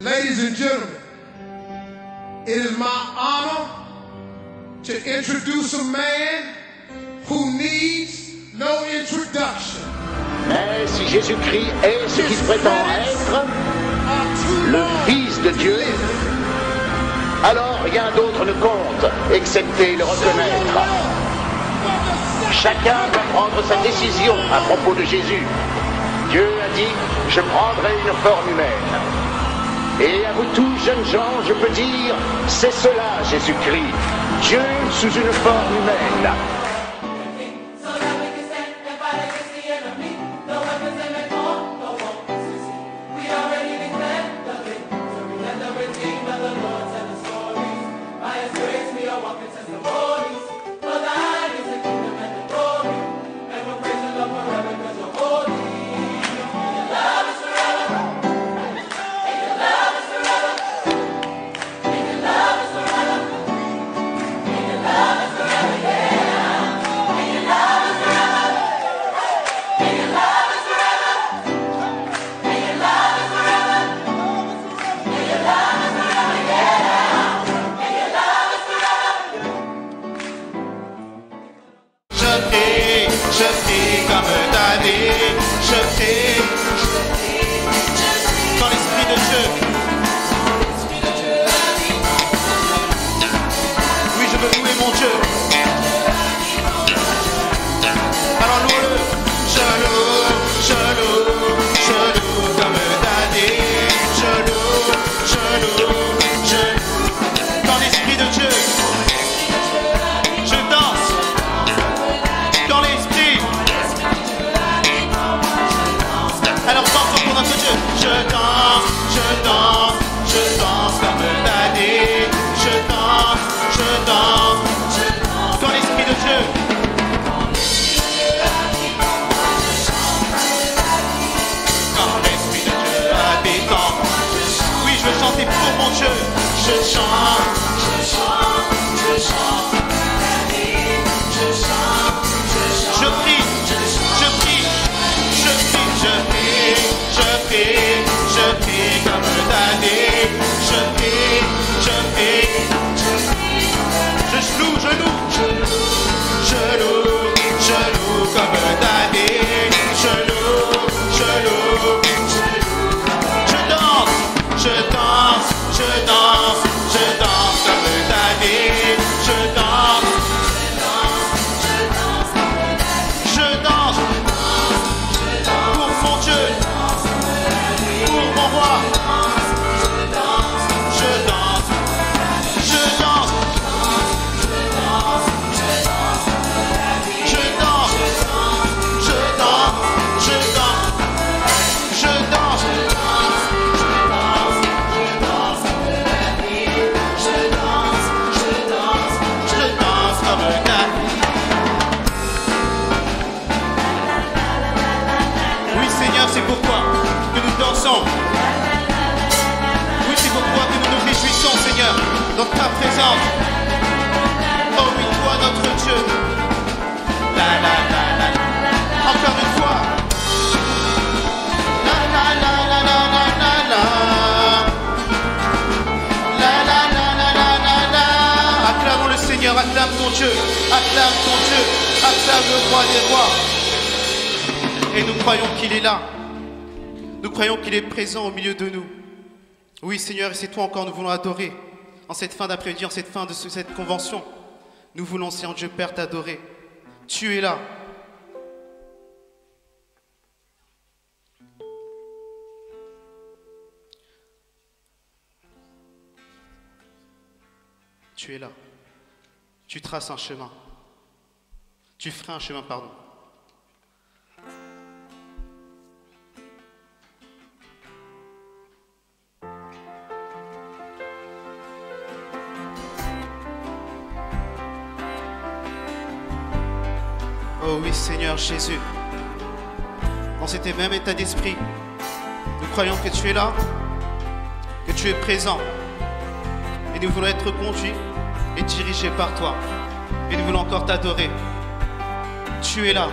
Ladies and gentlemen, it is my honor to introduce a man who needs no introduction. Mais si Jésus-Christ est ce qu'il prétend être, le Fils de Dieu, alors rien d'autre ne compte, excepté le reconnaître. Chacun doit prendre sa décision à propos de Jésus. Dieu a dit, je prendrai une forme humaine. Et à vous tous, jeunes gens, je peux dire, c'est cela Jésus-Christ, Dieu sous une forme humaine. Je prie comme David, je prie dans l'Esprit de Dieu. Oui, je veux louer mon Dieu. Alors loue-le. Je loue comme David. Je loue dans l'Esprit de Dieu. Je danse dans l'Esprit. Alors dansons pour notre Dieu. Je danse comme David. Je danse dans l'Esprit de Dieu. Quand l'Esprit de Dieu habitant. Oui, je veux chanter pour mon Dieu. Je chante. Je prie comme David, je loue comme David, je loue, je danse comme David, je danse pour mon Dieu. Pour mon roi, je danse, comme David. Oui Seigneur, c'est pourquoi que nous dansons. Oui, c'est pourquoi que nous nous réjouissons, Seigneur, dans ta présence. Oh oui, toi, notre Dieu. La la la la la. Encore une fois. La la la la la la la la. La la la la la la la. Acclamons le Seigneur, acclame ton Dieu, acclame ton Dieu, acclame le roi des rois. Et nous croyons qu'il est là. Nous croyons qu'il est présent au milieu de nous. Oui, Seigneur, et c'est toi encore, nous voulons adorer. En cette fin d'après-midi, en cette fin de cette convention, nous voulons, Seigneur Dieu Père, t'adorer. Tu es là. Tu es là. Tu traces un chemin. Tu feras un chemin, pardon. Oh oui, Seigneur Jésus, dans cet même état d'esprit, nous croyons que tu es là, que tu es présent, et nous voulons être conduits et dirigés par toi, et nous voulons encore t'adorer. Tu es là.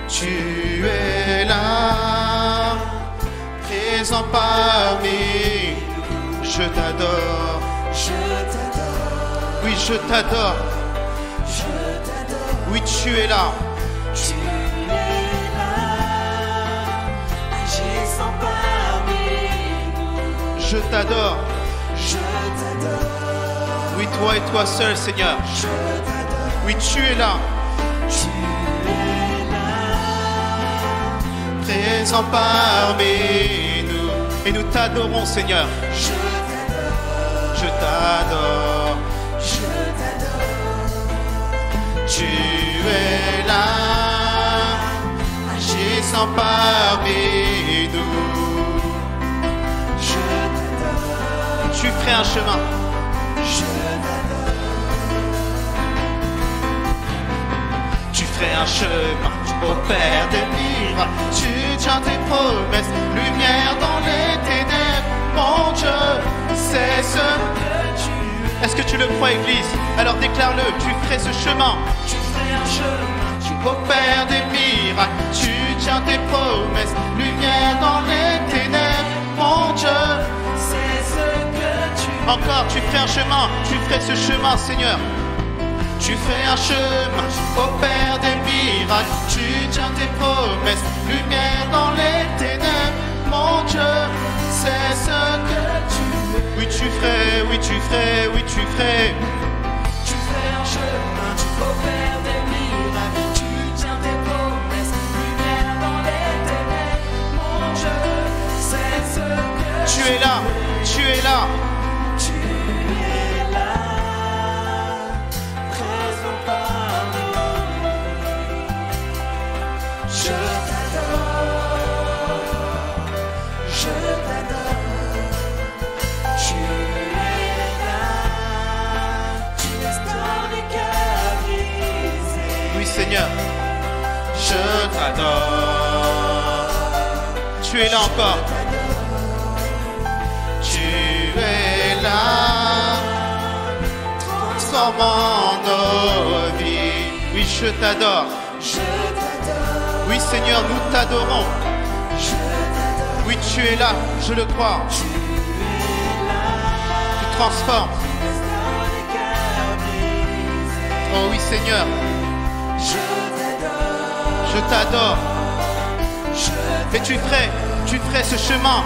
Tu es là, présent présent parmi nous. Je t'adore. Oui, je t'adore. Oui, tu es là. Je t'adore. Oui, toi et toi seul, Seigneur. Oui, tu es là. Présent parmi nous. Et nous t'adorons, Seigneur. Je t'adore. Tu es là, agissant parmi nous. Tu ferais un chemin. Tu ferais un chemin au Père des miracles. Tu tiens tes promesses, lumière dans les ténèbres. Mon Dieu, c'est ce que tu es. Est-ce que tu le crois, Église? Alors déclare-le, tu ferais ce chemin. Tu ferais un chemin au Père des miracles. Tu tiens tes promesses, lumière dans les ténèbres. Mon Dieu, c'est ce que tu es. Encore, tu ferais un chemin, tu ferais ce chemin, Seigneur. Tu fais un chemin au Père des miracles. Tu tiens tes promesses, lumière dans les ténèbres. Mon Dieu, c'est ce que tu es. Oui, tu ferais, oui, tu ferais, oui, tu ferais. Tu fais un chemin au Père des miracles. Tu tiens tes promesses, lumière dans les ténèbres. Mon Dieu, c'est ce que tu es là, tu es là. Seigneur, je t'adore. Tu es là encore. Tu es là, transformant nos vies. Oui, je t'adore. Oui, Seigneur, nous t'adorons. Oui, tu es là, je le crois. Tu transformes. Oh oui, Seigneur. Je t'adore. Et tu ferais ce chemin.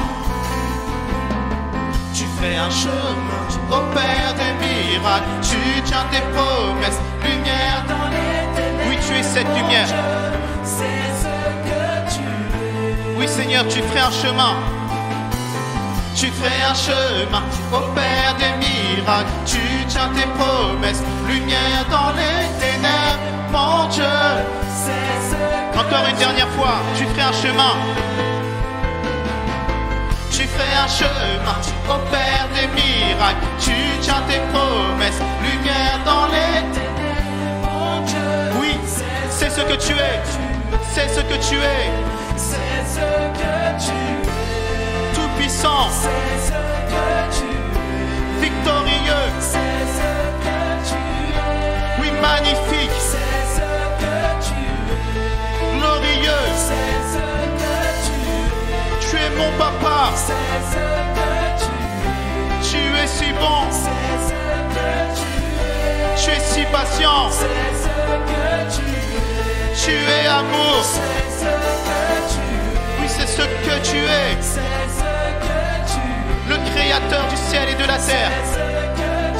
Tu ferais un chemin au Père des miracles. Tu tiens tes promesses, lumière dans les ténèbres. Oui, tu es cette lumière. C'est ce que tu es. Oui, Seigneur, tu ferais un chemin. Tu ferais un chemin au Père des miracles. Tu tiens tes promesses, lumière dans les ténèbres. Mon Dieu, encore une dernière fois, tu ferais un chemin. Tu ferais un chemin au Père des miracles. Tu tiens tes promesses, lumière dans les ténèbres. Mon Dieu, oui, c'est ce que tu es. C'est ce que tu es. C'est ce que tu es. Tout puissant. C'est ce que tu es. Victorieux. C'est ce que tu es. Oui, magnifique. Glorieux, c'est ce que tu es mon papa, c'est ce que tu es si bon, c'est ce que tu es si patient, c'est ce que tu es amour, c'est ce que oui, c'est ce que tu es, c'est ce que le créateur du ciel et de la terre, c'est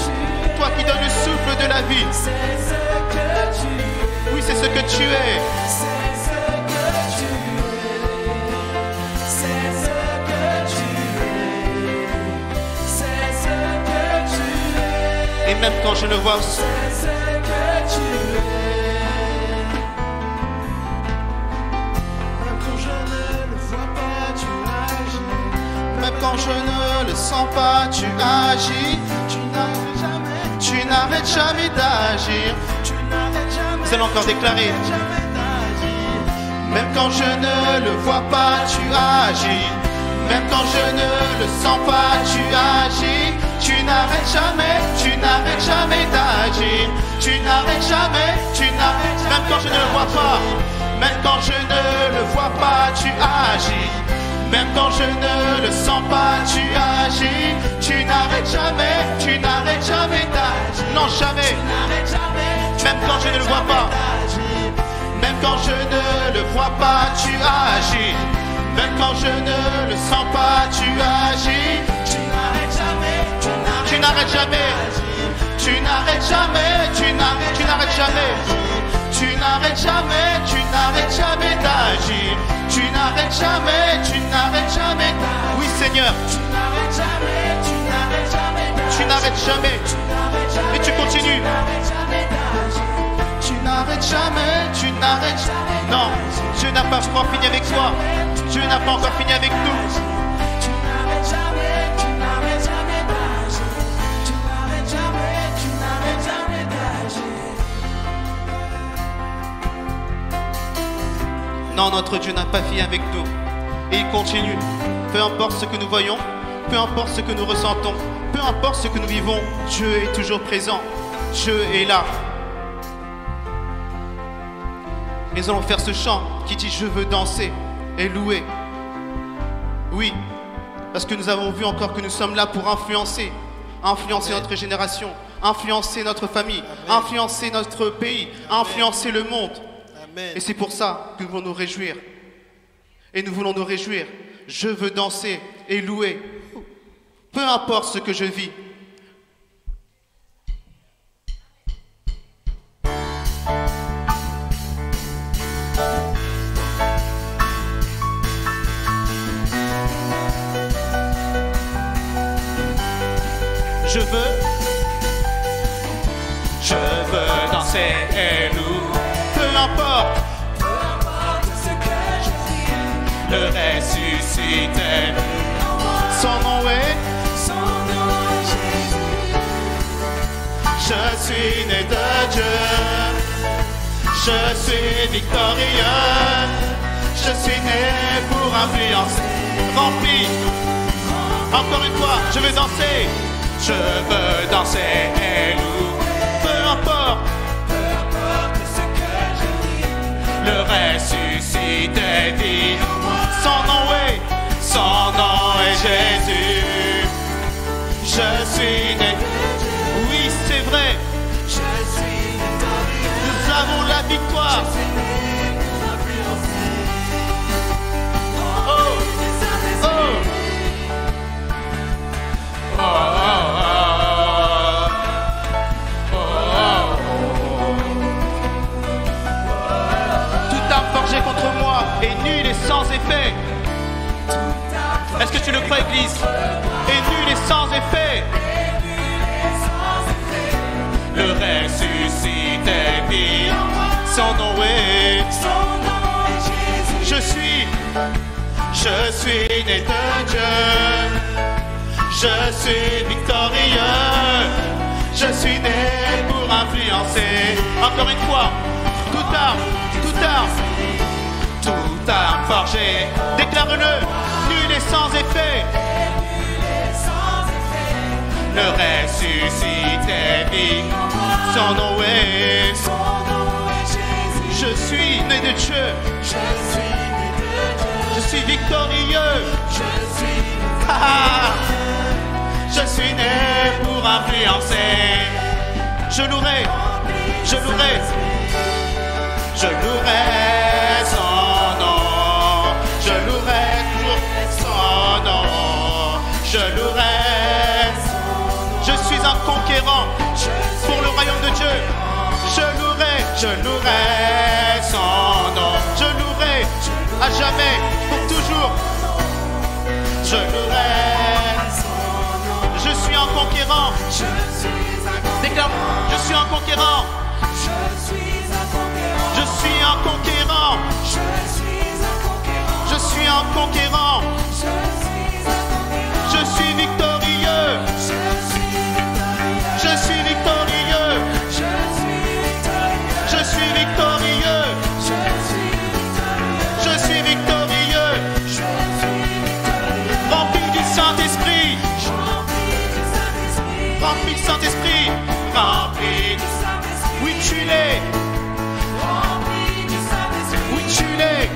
ce que toi qui donnes le souffle de la vie, c'est ce que oui, c'est ce que tu es. Et même quand je ne vois pas, c'est ce que tu es. Même quand je ne le vois pas, tu agis. Même quand je ne le sens pas, tu agis. Tu n'arrêtes jamais d'agir. Vous allez encore déclarer. Même quand je ne le vois pas, tu agis. Même quand je ne le sens pas, tu agis. Tu n'arrêtes jamais d'agir. Tu n'arrêtes jamais, même quand je ne le vois pas. Même quand je ne le vois pas, tu agis. Même quand je ne le le sens pas, tu agis. Tu n'arrêtes jamais d'agir. Non, jamais. Même quand je ne le vois pas. Même quand je ne le vois pas, tu agis. Même quand je ne le sens pas, tu agis. Tu n'arrêtes jamais. Tu n'arrêtes jamais. Tu n'arrêtes jamais. Tu n'arrêtes jamais. Tu n'arrêtes jamais. Tu n'arrêtes jamais d'agir. Tu n'arrêtes jamais. Tu n'arrêtes jamais. Oui, Seigneur. Tu n'arrêtes jamais. Tu n'arrêtes jamais. Tu n'arrêtes jamais. Et tu continues. Tu n'arrêtes jamais, tu n'arrêtes jamais. Non, Dieu n'a pas encore fini avec toi. Dieu n'a pas encore fini avec nous. Tu n'arrêtes jamais, tu n'arrêtes jamais d'agir. Tu n'arrêtes jamais, tu n'arrêtes jamais d'agir. Non, notre Dieu n'a pas fini avec nous. Et il continue. Peu importe ce que nous voyons, peu importe ce que nous ressentons, peu importe ce que nous vivons, Dieu est toujours présent. Dieu est là. Et nous allons faire ce chant qui dit « Je veux danser et louer ». Oui, parce que nous avons vu encore que nous sommes là pour influencer notre génération, influencer notre famille, influencer notre pays, influencer le monde. Et c'est pour ça que nous voulons nous réjouir. Et nous voulons nous réjouir. Je veux danser et louer. Peu importe ce que je vis. Je veux danser et louer. Peu importe ce que je vis. Le ressuscité. Son nom est Jésus. Je suis né de Dieu. Je suis victorieux. Je suis né pour influencer. Rempli. Encore une fois, je veux danser. Je veux danser et louer. Peu importe ce que je vis. Le ressuscité dit. Son nom est Jésus. Je suis né. Oui, c'est vrai. Je suis victorieux. Nous avons la victoire. Oh, oh, oh, oh. Forgé contre moi est nul et sans effet. Est-ce que tu le crois, Église? Est nul et sans effet. Le ressuscité vit. Son nom est Jésus. Je suis né de Dieu. Je suis victorieux. Je suis né pour influencer. Encore une fois, tout arme forgée, déclare-le, nul et sans effet. Le ressuscité vit, son nom est Jésus. Je suis né de Dieu, je suis victorieux, je suis né pour influencer. Je louerai son nom, je louerai toujours son nom, je louerai. Je suis un conquérant pour le royaume de Dieu. Je louerai son nom, je louerai à jamais, pour toujours. Je louerai. Je suis un conquérant. Déclare, je suis un conquérant. Je suis un conquérant. Je suis un conquérant. Je suis victorieux. Je suis victorieux. Je suis victorieux. Je suis victorieux. Rempli du Saint-Esprit. Rempli du Saint-Esprit. Rempli. Oui, tu l'es. Oui, tu l'es.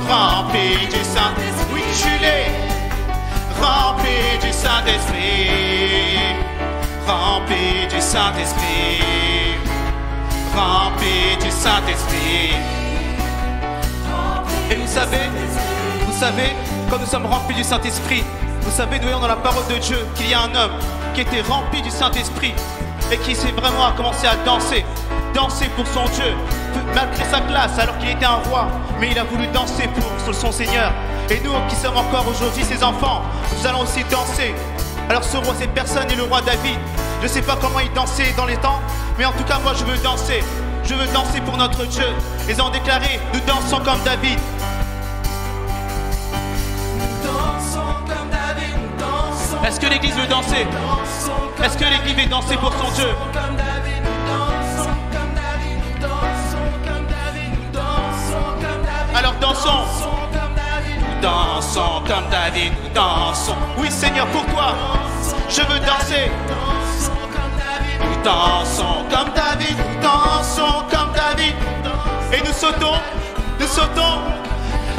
Rempli du Saint-Esprit. Oui, tu l'es. Saint-Esprit, rempli du Saint-Esprit. Et vous savez, quand nous sommes remplis du Saint-Esprit, vous savez, nous voyons dans la parole de Dieu qu'il y a un homme qui était rempli du Saint-Esprit et qui s'est vraiment commencé à danser pour son Dieu, malgré sa classe, alors qu'il était un roi, mais il a voulu danser pour son Seigneur. Et nous qui sommes encore aujourd'hui ses enfants, nous allons aussi danser. Alors ce roi, cette personne est le roi David. Je ne sais pas comment il dansait dans les temps, mais en tout cas moi je veux danser. Je veux danser pour notre Dieu. Ils ont déclaré, nous dansons comme David. Est-ce que l'église veut danser? Est-ce que l'église veut danser pour son Dieu? Alors dansons. Nous dansons comme David, nous dansons. Oui Seigneur, pour toi, je veux danser. Nous dansons comme David, nous dansons comme David. Et nous sautons, nous sautons.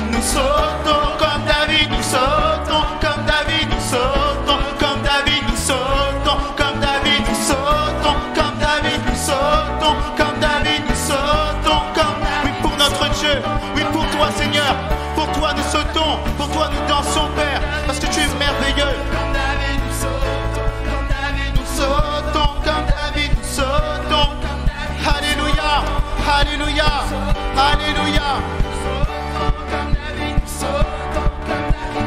Nous sautons comme David, nous sautons comme David, nous sautons comme David, nous sautons comme David, nous sautons comme David, nous sautons comme David, nous sautons comme David. Oui, pour notre Dieu, oui, pour toi Seigneur, pour toi nous sautons, pour toi nous dansons Père, parce que tu es merveilleux. Comme David, nous sautons comme David, nous sautons comme David, nous sautons. Alléluia, alléluia, alléluia.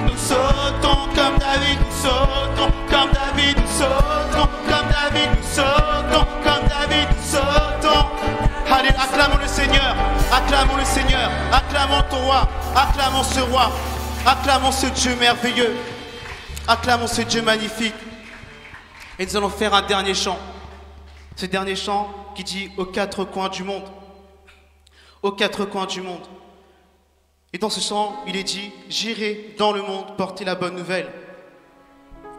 Nous sautons comme David, nous sautons comme David, nous sautons comme David, nous sautons comme David, nous sautons. Allez, acclamons le Seigneur, acclamons le Seigneur, acclamons ton roi, acclamons ce roi, acclamons ce Dieu merveilleux, acclamons ce Dieu magnifique. Et nous allons faire un dernier chant. Ce dernier chant qui dit aux quatre coins du monde. Aux quatre coins du monde. Et dans ce chant, il est dit « J'irai dans le monde porter la bonne nouvelle ».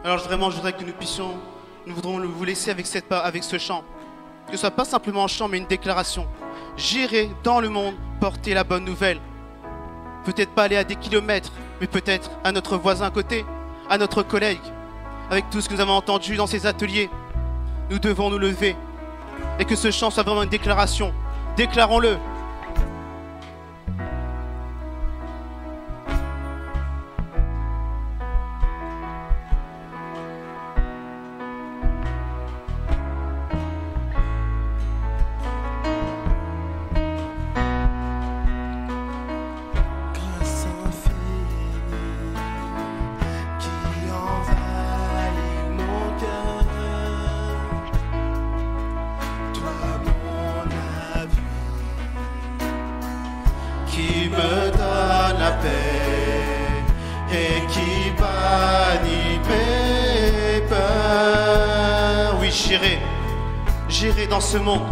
Alors vraiment, je voudrais que nous voudrons vous laisser avec ce chant. Que ce ne soit pas simplement un chant, mais une déclaration. « J'irai dans le monde porter la bonne nouvelle ». Peut-être pas aller à des kilomètres, mais peut-être à notre voisin à côté, à notre collègue. Avec tout ce que nous avons entendu dans ces ateliers, nous devons nous lever. Et que ce chant soit vraiment une déclaration. Déclarons-le. J'irai dans ce monde.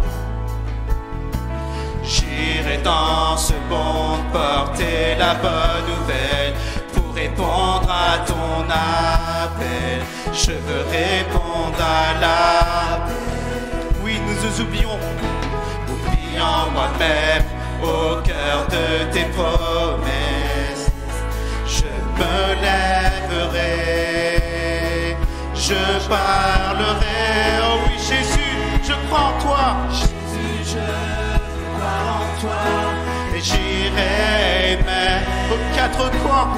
J'irai dans ce monde porter la bonne nouvelle pour répondre à ton appel. Je veux répondre à l'appel. Oui, nous oublions moi-même au cœur de tes promesses. Je me lèverai, je parlerai. Oh oui, Jésus. Je crois en toi, Jésus, je crois en toi, et j'irai même aux quatre coins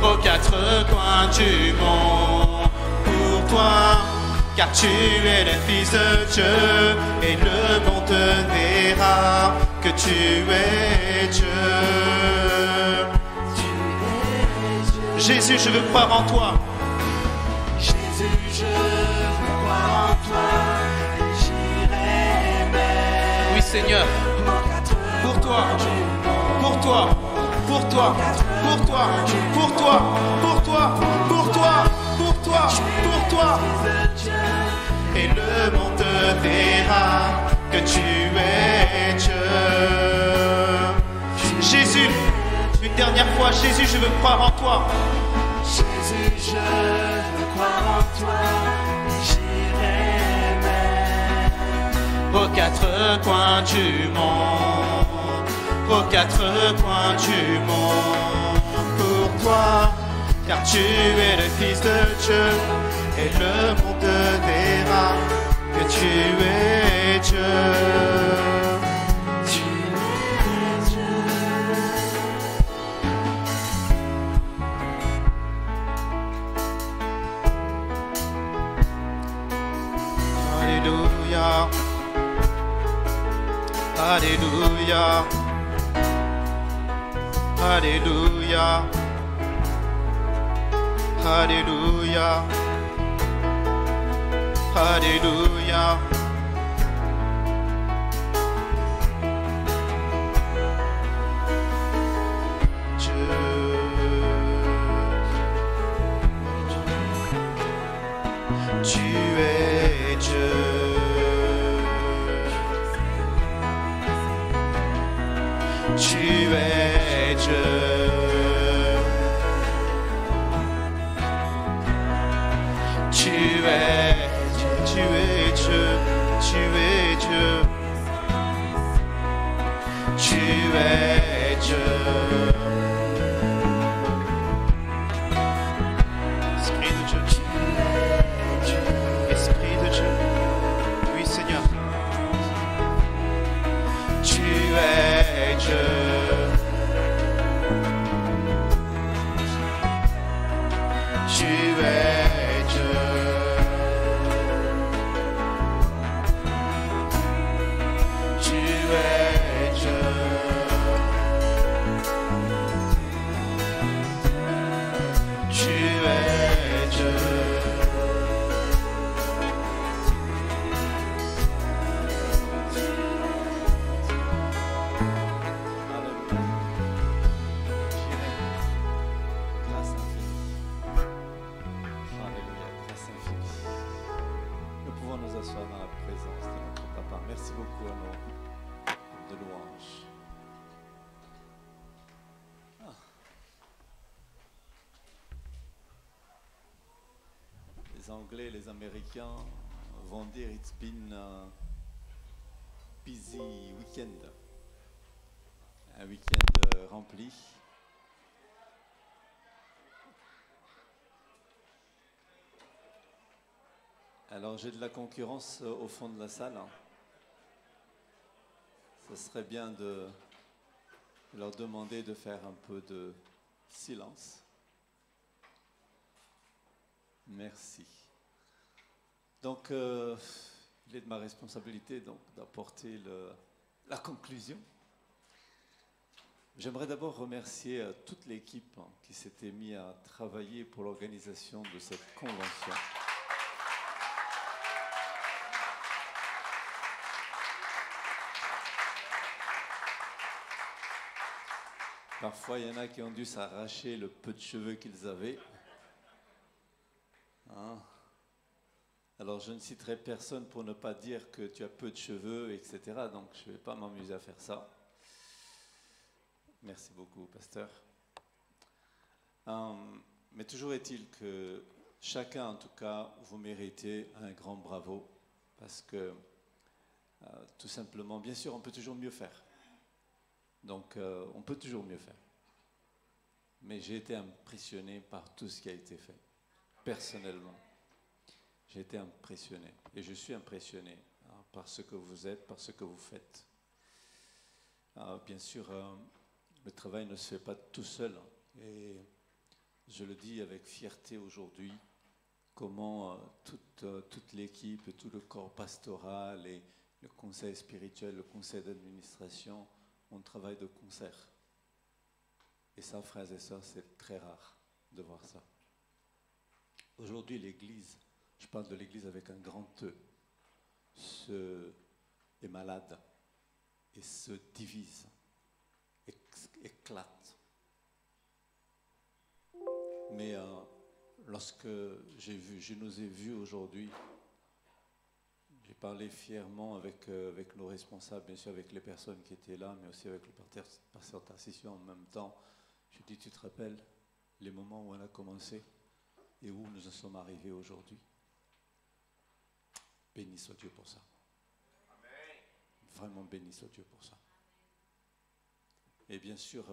aux quatre coins du monde, pour toi, car tu es le Fils de Dieu, et le monde verra que tu es Dieu. Jésus, je veux croire en toi. Je veux croire en toi, j'irai même. Oui Seigneur, pour toi, pour toi, pour toi, pour toi, pour toi, pour toi, pour toi, pour toi, pour toi. Et le monde verra que tu es Dieu. Jésus, une dernière fois, Jésus, je veux croire en toi. Jésus, je veux croire en toi, j'irai même aux quatre coins du monde, aux quatre coins du monde, pour toi, car tu es le Fils de Dieu, et le monde verra que tu es Dieu. Tu es Dieu. Alléluia. Alléluia. Alléluia. Alléluia. Alléluia. Tu es Dieu. Tu es Dieu. Tu es Dieu. Tu es Dieu. Tu es Dieu. Tu es Dieu. Esprit de Dieu. Esprit de Dieu. Oui, Seigneur. Tu es Dieu. Tu es Dieu. Tu es Dieu. Tu es Dieu. Grâce infinie. Alléluia, grâce infinie. Nous pouvons nous asseoir dans la présence de notre Papa. Merci beaucoup à nous de louanges. Les Anglais, les Américains vont dire it's been a busy weekend. Un week-end rempli. Alors j'ai de la concurrence au fond de la salle. Ce serait bien de leur demander de faire un peu de silence. Merci. Donc, il est de ma responsabilité donc d'apporter la conclusion. J'aimerais d'abord remercier toute l'équipe qui s'était mise à travailler pour l'organisation de cette convention. Parfois, il y en a qui ont dû s'arracher le peu de cheveux qu'ils avaient. Hein? Alors, je ne citerai personne pour ne pas dire que tu as peu de cheveux, etc. Donc, je ne vais pas m'amuser à faire ça. Merci beaucoup, pasteur. Mais toujours est-il que chacun, en tout cas, vous méritez un grand bravo. Parce que, tout simplement, bien sûr, on peut toujours mieux faire. Donc, on peut toujours mieux faire. Mais j'ai été impressionné par tout ce qui a été fait. Personnellement, j'ai été impressionné. Et je suis impressionné par ce que vous êtes, par ce que vous faites. Bien sûr, le travail ne se fait pas tout seul. Et je le dis avec fierté aujourd'hui, comment toute l'équipe, et tout le corps pastoral et le conseil spirituel, le conseil d'administration, on travaille de concert. Et ça, frères et sœurs, c'est très rare de voir ça. Aujourd'hui, l'Église, je parle de l'Église avec un grand E, est malade et se divise, éclate. Mais lorsque je nous ai vus aujourd'hui, j'ai parlé fièrement avec nos responsables, bien sûr avec les personnes qui étaient là, mais aussi avec le pasteur Tarcissio en même temps. Je dis, tu te rappelles les moments où on a commencé et où nous en sommes arrivés aujourd'hui? Béni soit Dieu pour ça. Amen. Vraiment béni soit Dieu pour ça. Et bien sûr,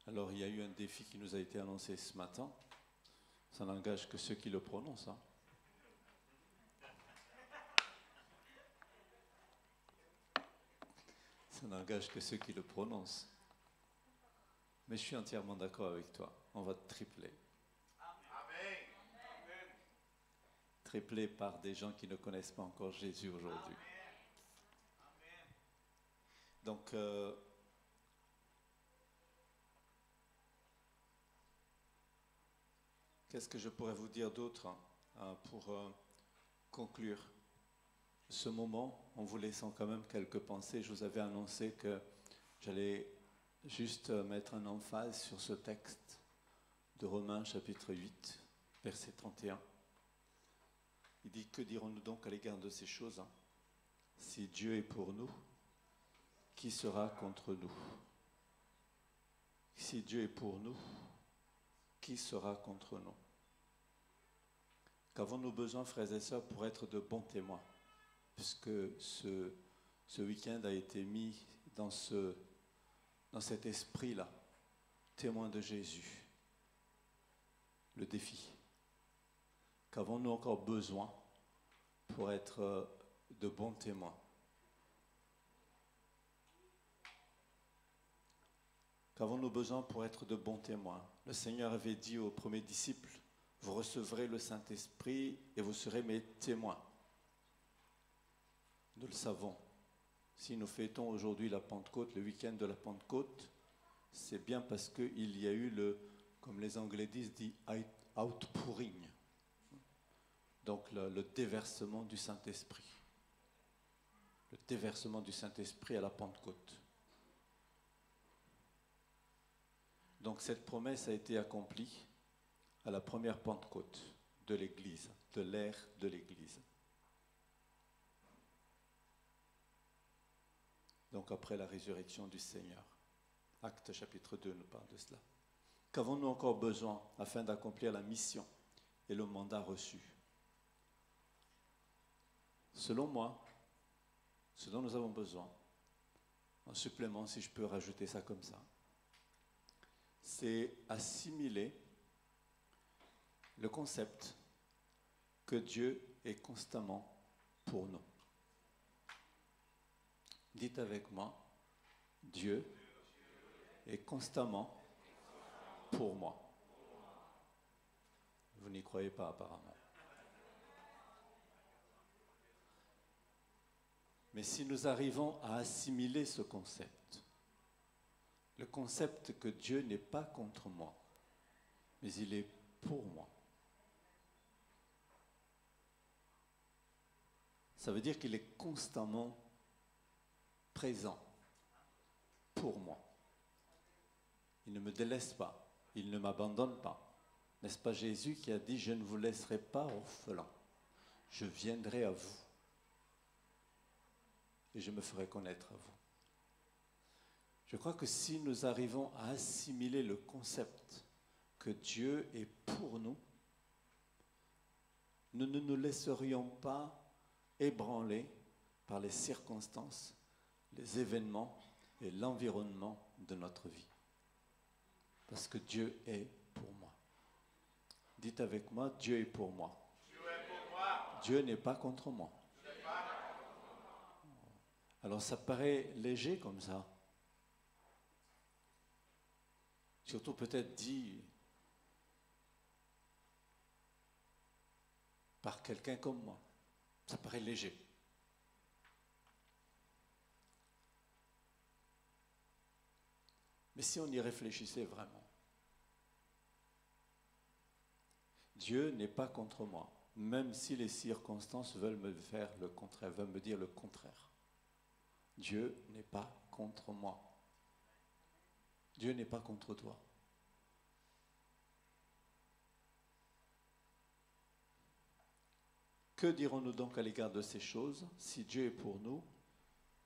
alors il y a eu un défi qui nous a été annoncé ce matin. Ça n'engage que ceux qui le prononcent. Hein. Ça n'engage que ceux qui le prononcent. Mais je suis entièrement d'accord avec toi. On va tripler. Triplé par des gens qui ne connaissent pas encore Jésus aujourd'hui. Donc, qu'est-ce que je pourrais vous dire d'autre pour conclure ce moment en vous laissant quand même quelques pensées? Je vous avais annoncé que j'allais juste mettre un emphase sur ce texte de Romains chapitre 8, verset 31. Il dit, que dirons-nous donc à l'égard de ces choses? Si Dieu est pour nous, qui sera contre nous? Si Dieu est pour nous, qui sera contre nous? Qu'avons-nous besoin, frères et sœurs, pour être de bons témoins? Puisque ce week-end a été mis dans cet esprit-là, témoin de Jésus. Le défi. Qu'avons-nous encore besoin pour être de bons témoins? Qu'avons-nous besoin pour être de bons témoins? Le Seigneur avait dit aux premiers disciples, vous recevrez le Saint-Esprit et vous serez mes témoins. Nous le savons. Si nous fêtons aujourd'hui la Pentecôte, le week-end de la Pentecôte, c'est bien parce qu'il y a eu comme les Anglais disent, outpouring. Donc le déversement du Saint-Esprit. Le déversement du Saint-Esprit à la Pentecôte. Donc cette promesse a été accomplie à la première Pentecôte de l'Église, de l'ère de l'Église. Donc après la résurrection du Seigneur. Actes chapitre 2 nous parle de cela. Qu'avons-nous encore besoin afin d'accomplir la mission et le mandat reçu? Selon moi, ce dont nous avons besoin, en supplément, si je peux rajouter ça comme ça, c'est assimiler le concept que Dieu est constamment pour nous. Dites avec moi, Dieu est constamment pour moi. Vous n'y croyez pas apparemment. Mais si nous arrivons à assimiler ce concept, le concept que Dieu n'est pas contre moi, mais il est pour moi, ça veut dire qu'il est constamment présent pour moi. Il ne me délaisse pas, il ne m'abandonne pas. N'est-ce pas Jésus qui a dit « Je ne vous laisserai pas orphelin, je viendrai à vous et je me ferai connaître à vous ». Je crois que si nous arrivons à assimiler le concept que Dieu est pour nous, nous ne nous laisserions pas ébranler par les circonstances, les événements et l'environnement de notre vie. Parce que Dieu est pour moi. Dites avec moi, Dieu est pour moi. Dieu n'est pas contre moi. Alors ça paraît léger comme ça. Surtout peut-être dit par quelqu'un comme moi. Ça paraît léger. Mais si on y réfléchissait vraiment, Dieu n'est pas contre moi, même si les circonstances veulent me faire le contraire, veulent me dire le contraire. Dieu n'est pas contre moi. Dieu n'est pas contre toi. Que dirons-nous donc à l'égard de ces choses? Si Dieu est pour nous,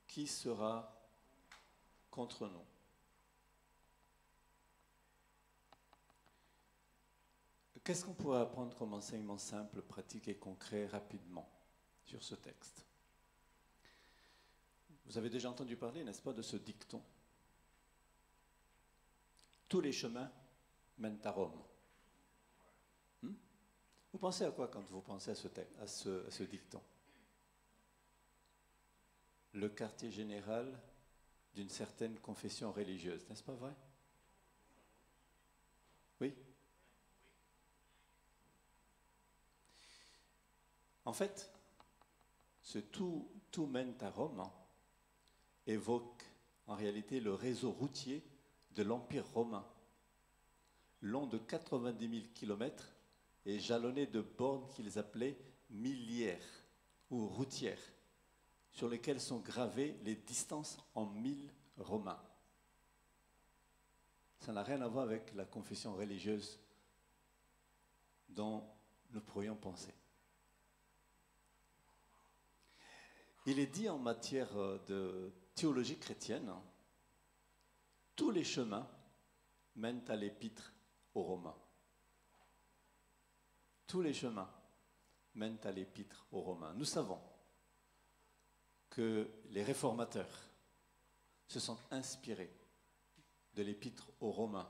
qui sera contre nous? Qu'est-ce qu'on pourrait apprendre comme enseignement simple, pratique et concret rapidement sur ce texte? Vous avez déjà entendu parler, n'est-ce pas, de ce dicton? Tous les chemins mènent à Rome. Vous pensez à quoi quand vous pensez à ce dicton? Le quartier général d'une certaine confession religieuse, n'est-ce pas vrai? Oui? En fait, ce tout mène à Rome évoque en réalité le réseau routier de l'Empire romain, long de 90 000 km et jalonné de bornes qu'ils appelaient milliaires ou routières, sur lesquelles sont gravées les distances en milles romains. Ça n'a rien à voir avec la confession religieuse dont nous pourrions penser. Il est dit en matière de théologie chrétienne, tous les chemins mènent à l'épître aux Romains. Tous les chemins mènent à l'épître aux Romains. Nous savons que les réformateurs se sont inspirés de l'épître aux Romains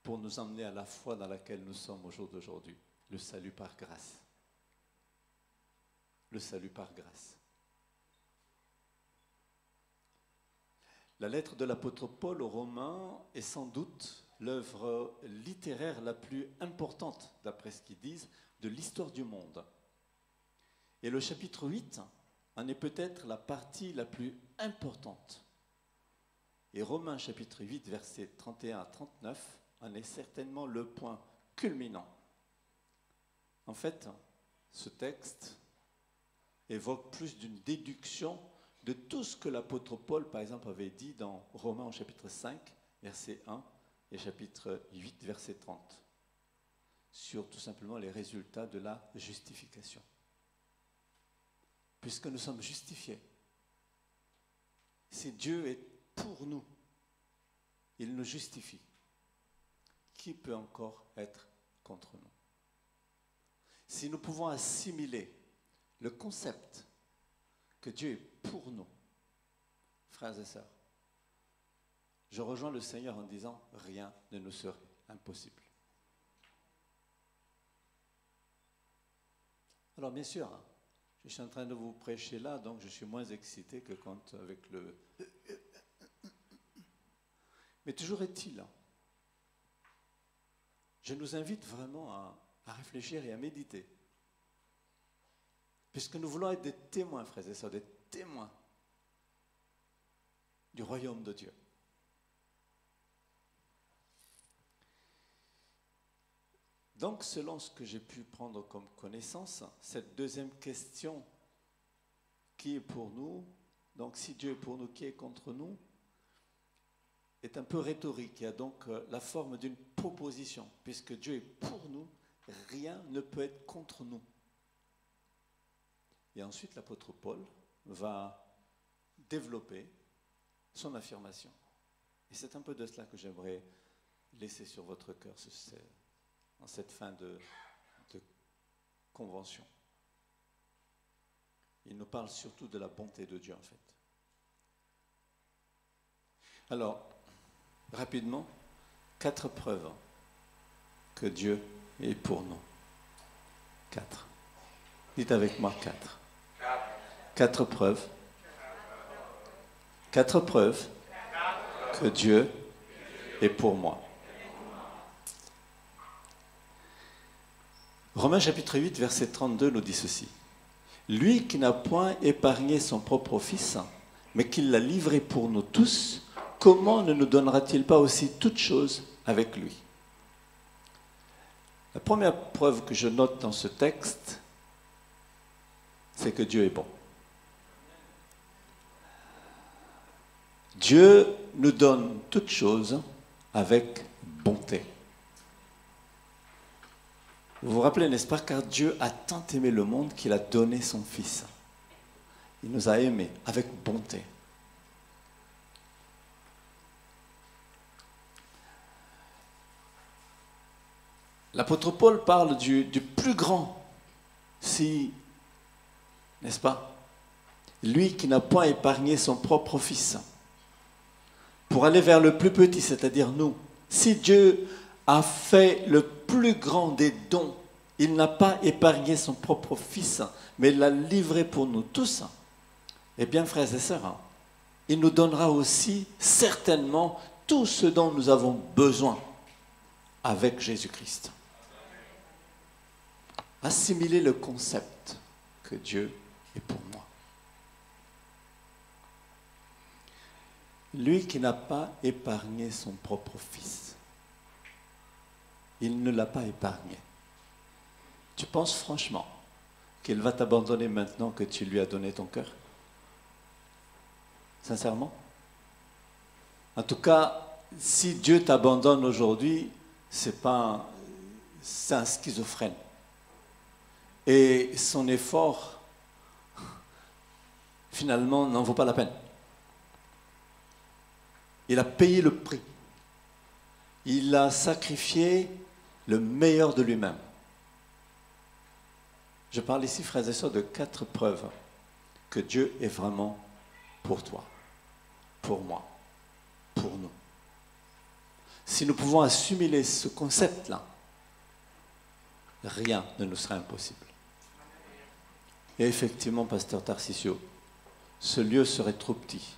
pour nous emmener à la foi dans laquelle nous sommes au jour d'aujourd'hui, le salut par grâce. Le salut par grâce. La lettre de l'apôtre Paul aux Romains est sans doute l'œuvre littéraire la plus importante, d'après ce qu'ils disent, de l'histoire du monde. Et le chapitre 8 en est peut-être la partie la plus importante. Et Romains chapitre 8, versets 31 à 39, en est certainement le point culminant. En fait, ce texte évoque plus d'une déduction de tout ce que l'apôtre Paul, par exemple, avait dit dans Romains au chapitre 5, verset 1, et chapitre 8, verset 30, sur tout simplement les résultats de la justification. Puisque nous sommes justifiés, si Dieu est pour nous, il nous justifie. Qui peut encore être contre nous? Si nous pouvons assimiler le concept que Dieu est pour nous, frères et sœurs, je rejoins le Seigneur en disant rien ne nous serait impossible. Alors bien sûr, je suis en train de vous prêcher là, donc je suis moins excité que quand avec le... Mais toujours est-il, je nous invite vraiment à réfléchir et à méditer. Puisque nous voulons être des témoins, frères et sœurs, des témoins du royaume de Dieu. Donc, selon ce que j'ai pu prendre comme connaissance, cette deuxième question, qui est pour nous, donc si Dieu est pour nous, qui est contre nous, est un peu rhétorique. Il y a donc la forme d'une proposition. Puisque Dieu est pour nous, rien ne peut être contre nous. Et ensuite, l'apôtre Paul va développer son affirmation. Et c'est un peu de cela que j'aimerais laisser sur votre cœur en cette fin de convention. Il nous parle surtout de la bonté de Dieu, en fait. Alors, rapidement, 4 preuves que Dieu est pour nous. 4. Dites avec moi 4. 4 preuves. 4 preuves que Dieu est pour moi. Romains chapitre 8, verset 32 nous dit ceci. Lui qui n'a point épargné son propre fils, mais qui l'a livré pour nous tous, comment ne nous donnera-t-il pas aussi toutes choses avec lui? La première preuve que je note dans ce texte, c'est que Dieu est bon. Dieu nous donne toutes choses avec bonté. Vous vous rappelez, n'est-ce pas, car Dieu a tant aimé le monde qu'il a donné son Fils. Il nous a aimés avec bonté. L'apôtre Paul parle du plus grand, n'est-ce pas? Lui qui n'a point épargné son propre Fils, pour aller vers le plus petit, c'est-à-dire nous. Si Dieu a fait le plus grand des dons, il n'a pas épargné son propre Fils, mais il l'a livré pour nous tous. eh bien, frères et sœurs, il nous donnera aussi certainement tout ce dont nous avons besoin avec Jésus-Christ. Assimiler le concept que Dieu est pour moi. Lui qui n'a pas épargné son propre fils, il ne l'a pas épargné. Tu penses franchement qu'il va t'abandonner maintenant que tu lui as donné ton cœur? Sincèrement? En tout cas, si Dieu t'abandonne aujourd'hui, c'est un schizophrène. Et son effort, finalement, n'en vaut pas la peine. Il a payé le prix. Il a sacrifié le meilleur de lui-même. Je parle ici, frères et sœurs, de 4 preuves que Dieu est vraiment pour toi, pour moi, pour nous. Si nous pouvons assimiler ce concept-là, rien ne nous sera impossible. Et effectivement, pasteur Tarcisio, ce lieu serait trop petit.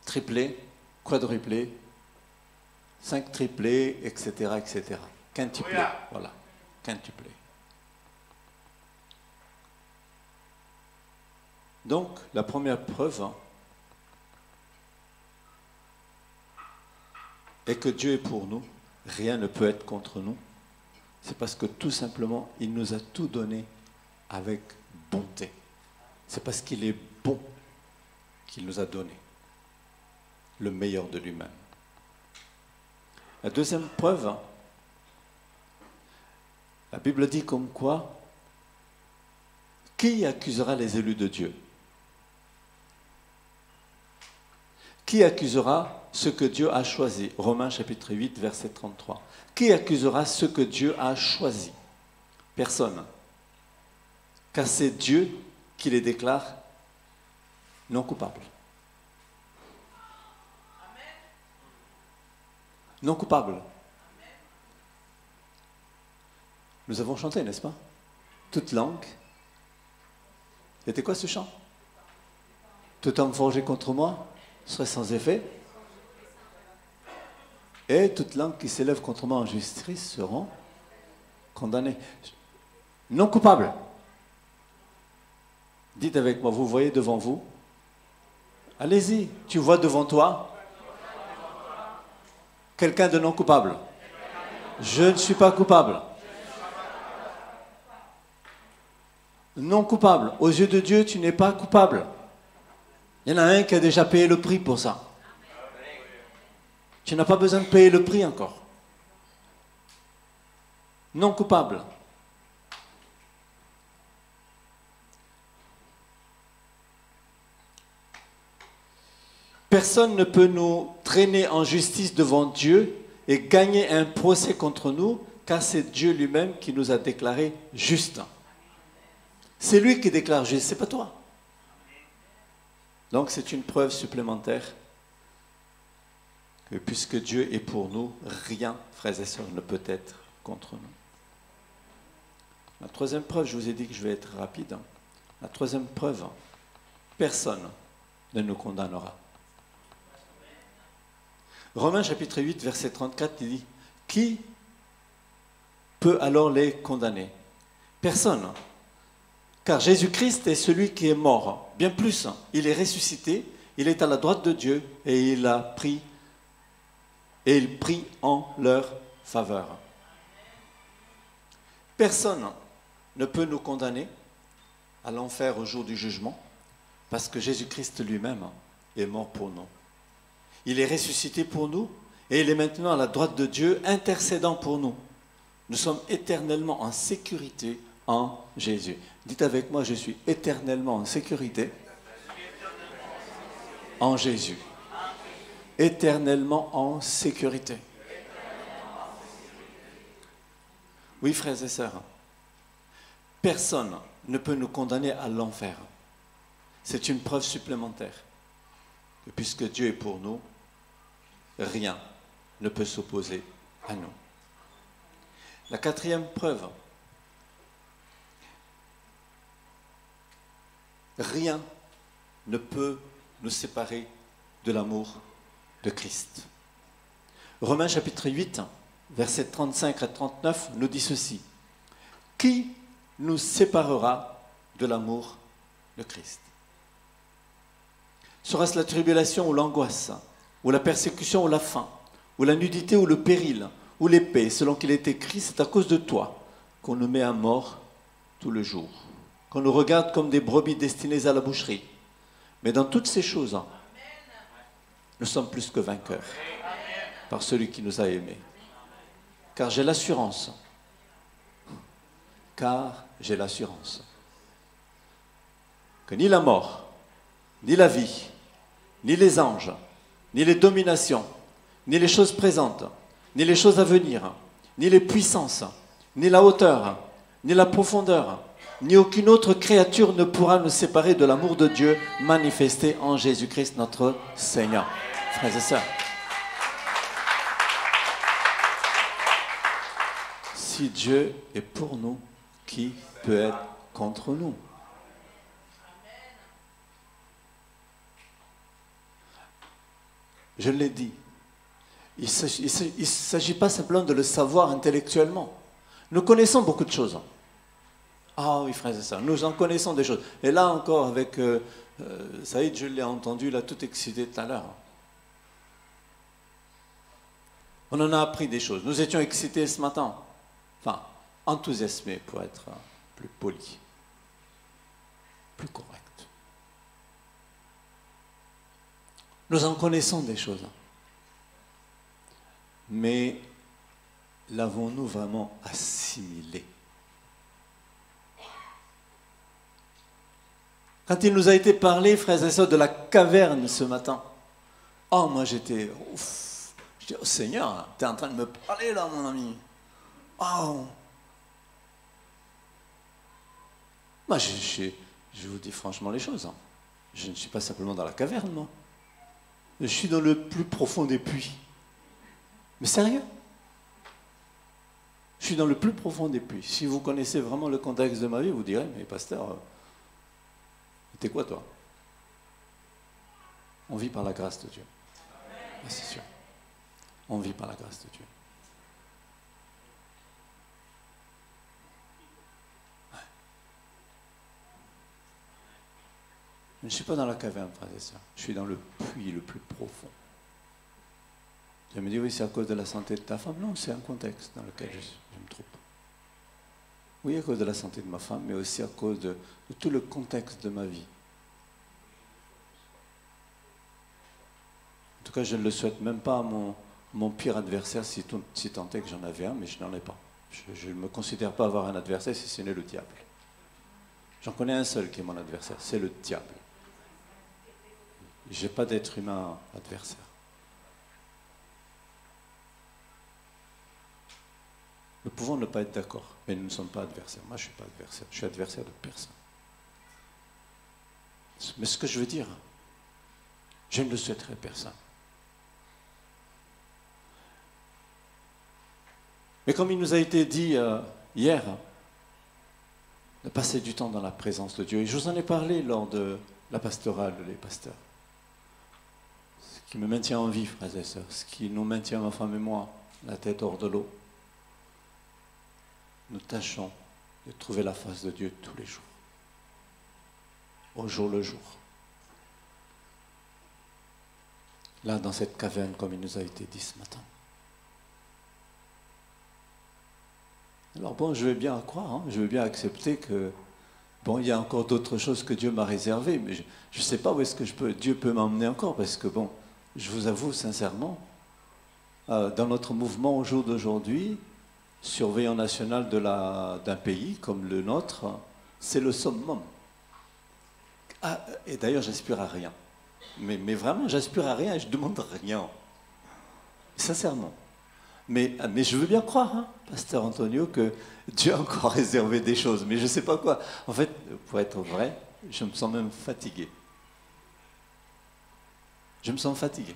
Triplé, quadruplé, 5 triplés, etc., etc. Quintuplé, voilà, quintuplé. Donc, la première preuve est que Dieu est pour nous, rien ne peut être contre nous. C'est parce que tout simplement, il nous a tout donné avec bonté. C'est parce qu'il est bon qu'il nous a donné le meilleur de lui-même. La deuxième preuve, la Bible dit comme quoi, qui accusera les élus de Dieu? Qui accusera ce que Dieu a choisi? Romains chapitre 8, verset 33. Qui accusera ce que Dieu a choisi? Personne. Car c'est Dieu qui les déclare non coupables. Non coupables. Nous avons chanté, n'est-ce pas? Toute langue. C'était quoi ce chant? Tout homme forgé contre moi serait sans effet. Et toute langue qui s'élève contre moi en justice seront condamnées. Non coupables. Dites avec moi, vous voyez devant vous? Allez-y, tu vois devant toi quelqu'un de non coupable. Je ne suis pas coupable. Non coupable. Aux yeux de Dieu, tu n'es pas coupable. Il y en a un qui a déjà payé le prix pour ça. Tu n'as pas besoin de payer le prix encore. Non coupable. Personne ne peut nous traîner en justice devant Dieu et gagner un procès contre nous, car c'est Dieu lui-même qui nous a déclarés justes. C'est lui qui déclare juste, c'est pas toi. Donc c'est une preuve supplémentaire que puisque Dieu est pour nous, rien, frères et sœurs, ne peut être contre nous. La troisième preuve, je vous ai dit que je vais être rapide. La troisième preuve, personne ne nous condamnera. Romains chapitre 8, verset 34, il dit, qui peut alors les condamner? Personne. Car Jésus-Christ est celui qui est mort. Bien plus, il est ressuscité, il est à la droite de Dieu et il prie en leur faveur. Personne ne peut nous condamner à l'enfer au jour du jugement parce que Jésus-Christ lui-même est mort pour nous. Il est ressuscité pour nous et il est maintenant à la droite de Dieu intercédant pour nous. Nous sommes éternellement en sécurité en Jésus. Dites avec moi, je suis éternellement en sécurité en Jésus. Éternellement en sécurité. Oui, frères et sœurs, personne ne peut nous condamner à l'enfer. C'est une preuve supplémentaire que puisque Dieu est pour nous, rien ne peut s'opposer à nous. La quatrième preuve, rien ne peut nous séparer de l'amour de Christ. Romains chapitre 8, versets 35 à 39 nous dit ceci. Qui nous séparera de l'amour de Christ? Sera-ce la tribulation ou l'angoisse, ou la persécution ou la faim, ou la nudité ou le péril, ou l'épée, selon qu'il est écrit, c'est à cause de toi qu'on nous met à mort tout le jour, qu'on nous regarde comme des brebis destinées à la boucherie. Mais dans toutes ces choses, nous sommes plus que vainqueurs par celui qui nous a aimés. Car j'ai l'assurance que ni la mort, ni la vie, ni les anges, ni les dominations, ni les choses présentes, ni les choses à venir, ni les puissances, ni la hauteur, ni la profondeur, ni aucune autre créature ne pourra nous séparer de l'amour de Dieu manifesté en Jésus-Christ notre Seigneur. Frères et sœurs, si Dieu est pour nous, qui peut être contre nous? Je l'ai dit, il ne s'agit pas simplement de le savoir intellectuellement. Nous connaissons beaucoup de choses. Ah oui, frères et sœurs, nous en connaissons des choses. Et là encore, avec Saïd, je l'ai entendu, là, tout excité tout à l'heure. On en a appris des choses. Nous étions excités ce matin. Enfin, enthousiasmés pour être plus poli, plus correct. Nous en connaissons des choses. Mais l'avons-nous vraiment assimilé? Quand il nous a été parlé, frères et sœurs, de la caverne ce matin, oh, moi j'étais, ouf, je dis, oh Seigneur, tu es en train de me parler là, mon ami. Oh. Moi, je vous dis franchement les choses. Je ne suis pas simplement dans la caverne, moi. Je suis dans le plus profond des puits. Mais sérieux? Je suis dans le plus profond des puits. Si vous connaissez vraiment le contexte de ma vie, vous direz, mais pasteur, t'es quoi toi? On vit par la grâce de Dieu. Ah, c'est sûr. On vit par la grâce de Dieu. Ouais. Je ne suis pas dans la caverne, frères et sœurs. Je suis dans le puits le plus profond. Je me dis, oui, c'est à cause de la santé de ta femme. Non, c'est un contexte dans lequel je me trouve. Oui, à cause de la santé de ma femme, mais aussi à cause de tout le contexte de ma vie. En tout cas, je ne le souhaite même pas à mon pire adversaire, si tant est que j'en avais un, mais je n'en ai pas. Je ne me considère pas avoir un adversaire si ce n'est le diable. J'en connais un seul qui est mon adversaire, c'est le diable. Je n'ai pas d'être humain adversaire. Nous pouvons ne pas être d'accord, mais nous ne sommes pas adversaires. Moi, je ne suis pas adversaire. Je suis adversaire de personne. Mais ce que je veux dire, je ne le souhaiterais à personne. Mais comme il nous a été dit hier, de passer du temps dans la présence de Dieu, et je vous en ai parlé lors de la pastorale, les pasteurs. Ce qui me maintient en vie, frères et sœurs, ce qui nous maintient, ma femme et moi, la tête hors de l'eau. Nous tâchons de trouver la face de Dieu tous les jours, au jour le jour. Là, dans cette caverne, comme il nous a été dit ce matin. Alors bon, je vais bien croire, hein, je vais bien accepter que, bon, il y a encore d'autres choses que Dieu m'a réservées, mais je ne sais pas où est-ce que Dieu peut m'emmener encore, parce que bon, je vous avoue sincèrement, dans notre mouvement au jour d'aujourd'hui, surveillant national d'un pays comme le nôtre, c'est le summum. Ah, et d'ailleurs, j'aspire à rien. Mais vraiment, j'aspire à rien et je ne demande rien. Sincèrement. Mais je veux bien croire, hein, pasteur Antonio, que Dieu a encore réservé des choses, mais je ne sais pas quoi. En fait, pour être vrai, je me sens même fatigué. Je me sens fatigué.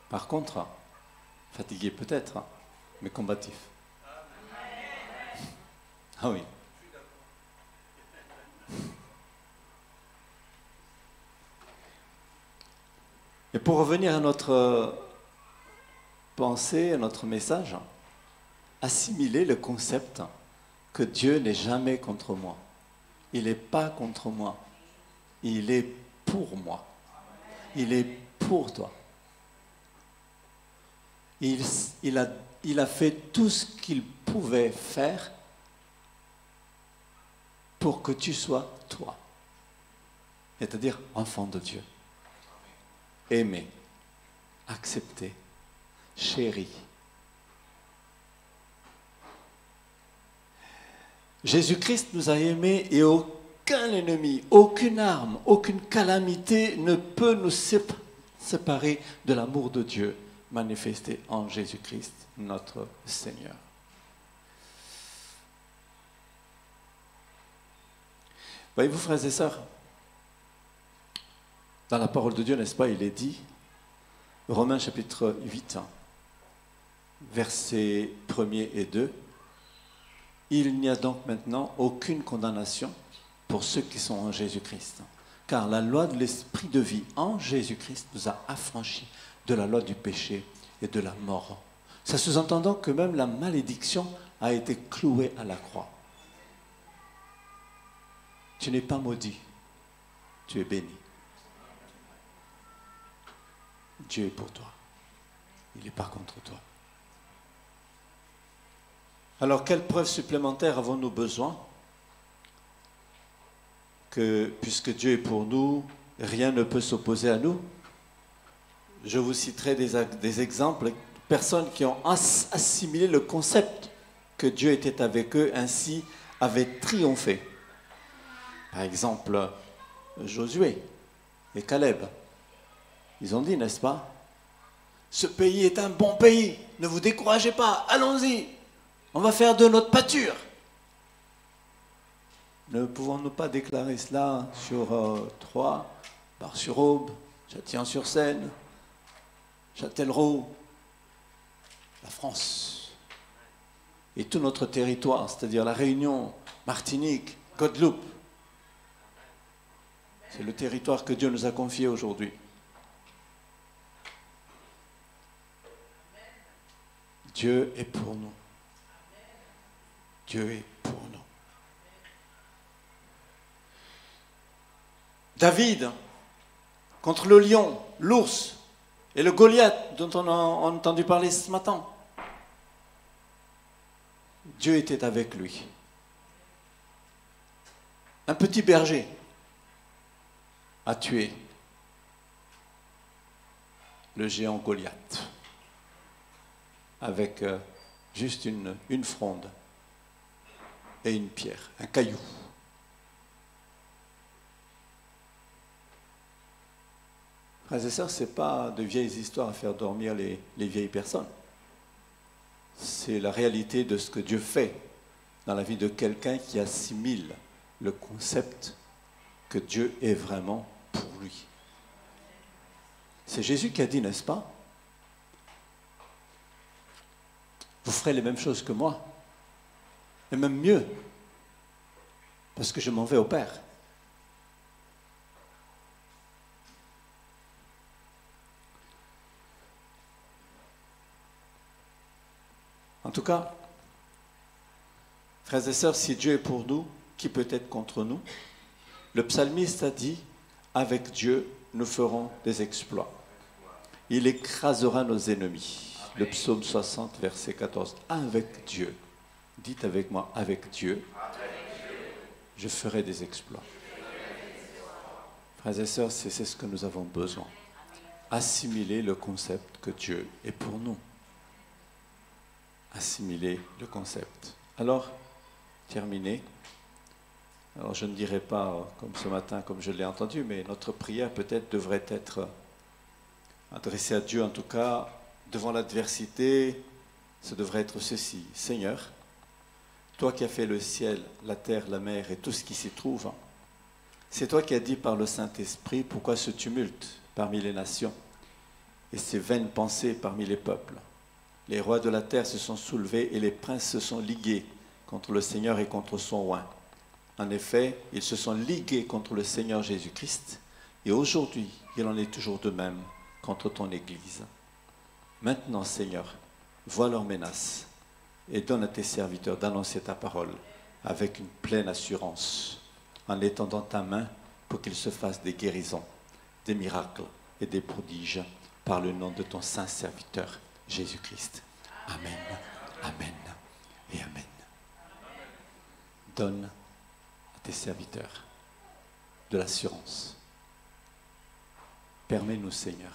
Par contre, fatigué peut-être, mais combatif. Ah oui. Et pour revenir à notre pensée, à notre message, assimiler le concept que Dieu n'est jamais contre moi. Il n'est pas contre moi. Il est pour moi. Il est pour toi. Il a fait tout ce qu'il pouvait faire pour que tu sois toi. C'est-à-dire enfant de Dieu. Aimé, accepté, chéri. Jésus-Christ nous a aimés et aucun ennemi, aucune arme, aucune calamité ne peut nous séparer de l'amour de Dieu manifesté en Jésus-Christ, notre Seigneur. Voyez-vous, frères et sœurs, dans la parole de Dieu, n'est-ce pas, il est dit, Romains chapitre 8, versets 1er et 2, il n'y a donc maintenant aucune condamnation pour ceux qui sont en Jésus-Christ. Car la loi de l'esprit de vie en Jésus-Christ nous a affranchis de la loi du péché et de la mort. Ça sous-entend donc que même la malédiction a été clouée à la croix. Tu n'es pas maudit, tu es béni. Dieu est pour toi. Il n'est pas contre toi. Alors, quelle preuve supplémentaire avons-nous besoin que, puisque Dieu est pour nous, rien ne peut s'opposer à nous? Je vous citerai des exemples de personnes qui ont assimilé le concept que Dieu était avec eux, ainsi avaient triomphé. Par exemple, Josué et Caleb. Ils ont dit, n'est-ce pas? Ce pays est un bon pays, ne vous découragez pas, allons-y, on va faire de notre pâture. Ne pouvons-nous pas déclarer cela sur Troyes, Bar-sur-Aube, Châtillon-sur-Seine, Châtellerault, la France, et tout notre territoire, c'est-à-dire la Réunion, Martinique, Guadeloupe. C'est le territoire que Dieu nous a confié aujourd'hui. Dieu est pour nous. Dieu est pour nous. David, contre le lion, l'ours et le Goliath dont on a entendu parler ce matin. Dieu était avec lui. Un petit berger a tué le géant Goliath avec juste une fronde et une pierre, un caillou. Frères et sœurs, ce n'est pas de vieilles histoires à faire dormir les vieilles personnes. C'est la réalité de ce que Dieu fait dans la vie de quelqu'un qui assimile le concept que Dieu est vraiment pour lui. C'est Jésus qui a dit, n'est-ce pas? Vous ferez les mêmes choses que moi, et même mieux, parce que je m'en vais au Père. En tout cas, frères et sœurs, si Dieu est pour nous, qui peut être contre nous? Le psalmiste a dit, avec Dieu, nous ferons des exploits. Il écrasera nos ennemis. Le psaume 60, verset 14. Avec Dieu. Dites avec moi, avec Dieu, je ferai des exploits. Frères et sœurs, c'est ce que nous avons besoin. Assimiler le concept que Dieu est pour nous. Assimiler le concept. Alors, terminé. Alors, je ne dirai pas, comme ce matin, comme je l'ai entendu, mais notre prière peut-être devrait être adressée à Dieu, en tout cas, devant l'adversité, ça devrait être ceci. Seigneur, toi qui as fait le ciel, la terre, la mer et tout ce qui s'y trouve, c'est toi qui as dit par le Saint-Esprit pourquoi ce tumulte parmi les nations et ces vaines pensées parmi les peuples. Les rois de la terre se sont soulevés et les princes se sont ligués contre le Seigneur et contre son roi. En effet, ils se sont ligués contre le Seigneur Jésus-Christ, et aujourd'hui, il en est toujours de même contre ton Église. Maintenant, Seigneur, vois leurs menaces et donne à tes serviteurs d'annoncer ta parole avec une pleine assurance, en étendant ta main pour qu'ils se fassent des guérisons, des miracles et des prodiges par le nom de ton saint serviteur, Jésus-Christ. Amen, amen et amen. Donne à tes serviteurs de l'assurance. Permets-nous, Seigneur,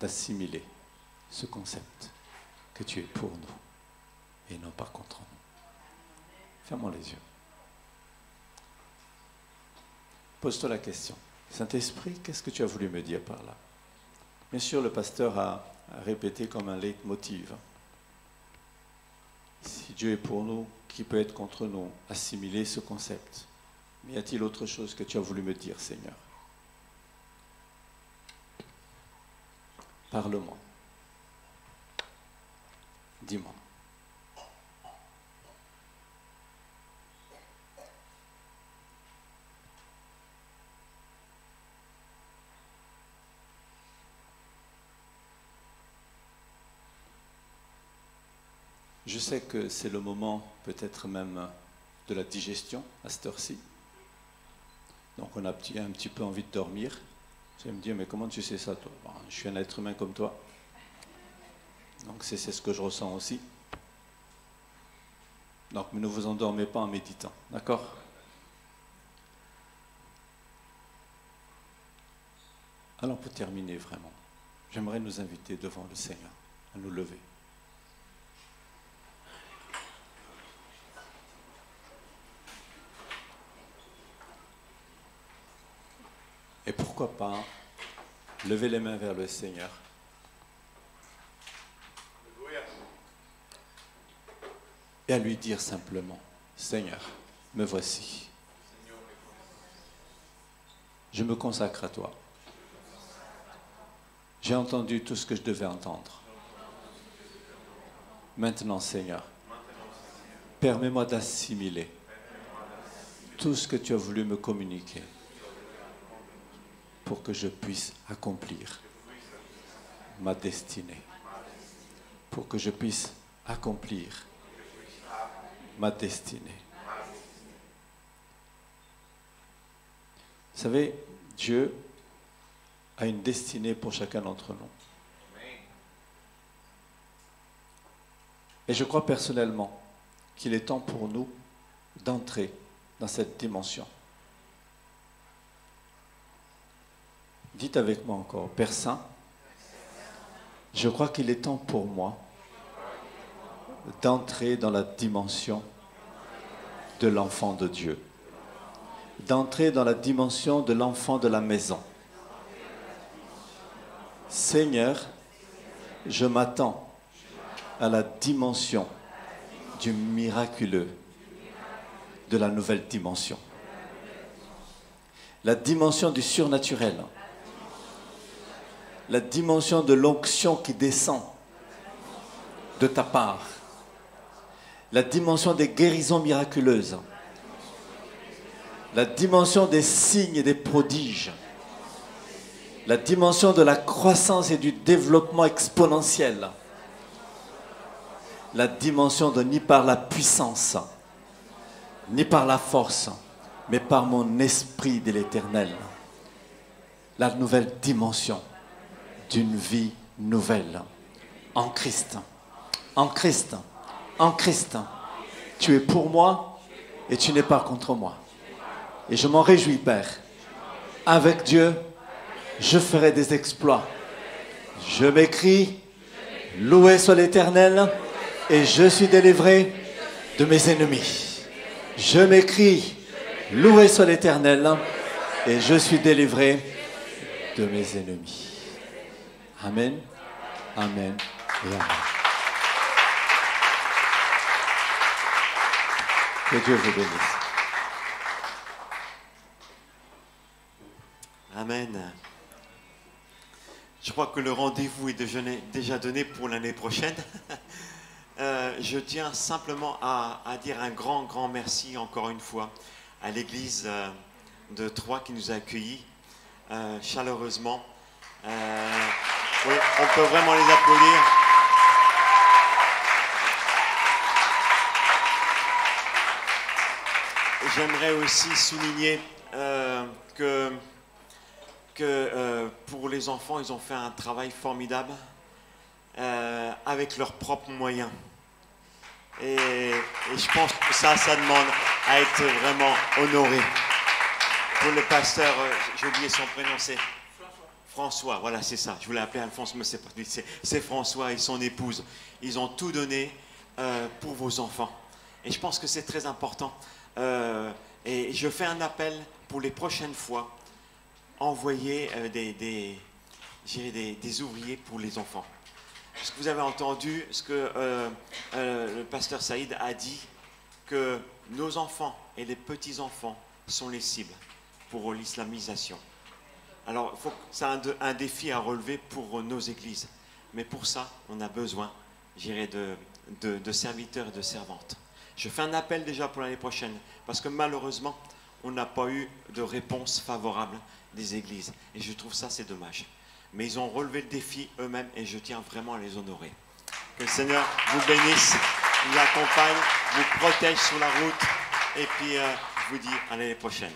d'assimiler ce concept que tu es pour nous et non pas contre nous. Fermons les yeux. Pose-toi la question. Saint-Esprit, qu'est-ce que tu as voulu me dire par là? Bien sûr, le pasteur a répété comme un leitmotiv. Si Dieu est pour nous, qui peut être contre nous? Assimiler ce concept. Mais y a-t-il autre chose que tu as voulu me dire, Seigneur? Parle-moi. Dis-moi. Je sais que c'est le moment, peut-être même, de la digestion, à cette heure-ci. Donc on a un petit peu envie de dormir. Vous allez me dire, mais comment tu sais ça, toi? Bon, je suis un être humain comme toi. Donc c'est ce que je ressens aussi. Donc ne vous endormez pas en méditant, d'accord? Alors pour terminer vraiment, j'aimerais nous inviter devant le Seigneur à nous lever. Et pourquoi pas lever les mains vers le Seigneur. Et à lui dire simplement, Seigneur, me voici. Je me consacre à toi. J'ai entendu tout ce que je devais entendre. Maintenant, Seigneur, permets-moi d'assimiler tout ce que tu as voulu me communiquer pour que je puisse accomplir ma destinée, pour que je puisse accomplir ma destinée. Vous savez, Dieu a une destinée pour chacun d'entre nous. Et je crois personnellement qu'il est temps pour nous d'entrer dans cette dimension. Dites avec moi encore, Père Saint, je crois qu'il est temps pour moi d'entrer dans la dimension de l'enfant de Dieu, d'entrer dans la dimension de l'enfant de la maison. Seigneur, je m'attends à la dimension du miraculeux, de la nouvelle dimension, la dimension du surnaturel, la dimension de l'onction qui descend de ta part, la dimension des guérisons miraculeuses, la dimension des signes et des prodiges, la dimension de la croissance et du développement exponentiel, la dimension de ni par la puissance, ni par la force, mais par mon esprit de l'Éternel, la nouvelle dimension d'une vie nouvelle en Christ, en Christ, en Christ. Tu es pour moi et tu n'es pas contre moi. Et je m'en réjouis, Père. Avec Dieu, je ferai des exploits. Je m'écris, loué soit l'Éternel, et je suis délivré de mes ennemis. Je m'écris, loué soit l'Éternel, et je suis délivré de mes ennemis. Amen, amen et amen. Que Dieu vous bénisse. Amen. Je crois que le rendez-vous est déjà donné pour l'année prochaine. je tiens simplement à dire un grand merci encore une fois à l'église de Troyes qui nous a accueillis chaleureusement. Oui, on peut vraiment les applaudir. J'aimerais aussi souligner que pour les enfants, ils ont fait un travail formidable avec leurs propres moyens. Et je pense que ça demande à être vraiment honoré. Pour le pasteur, j'ai oublié son prénom, c'est François, voilà, c'est ça. Je voulais appeler Alphonse, mais c'est pas lui. C'est François et son épouse. Ils ont tout donné pour vos enfants. Et je pense que c'est très important. Et je fais un appel pour les prochaines fois. Envoyer des ouvriers pour les enfants. Parce que vous avez entendu ce que le pasteur Saïd a dit, que nos enfants et les petits-enfants sont les cibles pour l'islamisation. Alors, c'est un défi à relever pour nos églises. Mais pour ça, on a besoin, de serviteurs et de servantes. Je fais un appel déjà pour l'année prochaine, parce que malheureusement, on n'a pas eu de réponse favorable des églises. Et je trouve ça, c'est dommage. Mais ils ont relevé le défi eux-mêmes et je tiens vraiment à les honorer. Que le Seigneur vous bénisse, vous accompagne, vous protège sur la route. Et puis, je vous dis à l'année prochaine.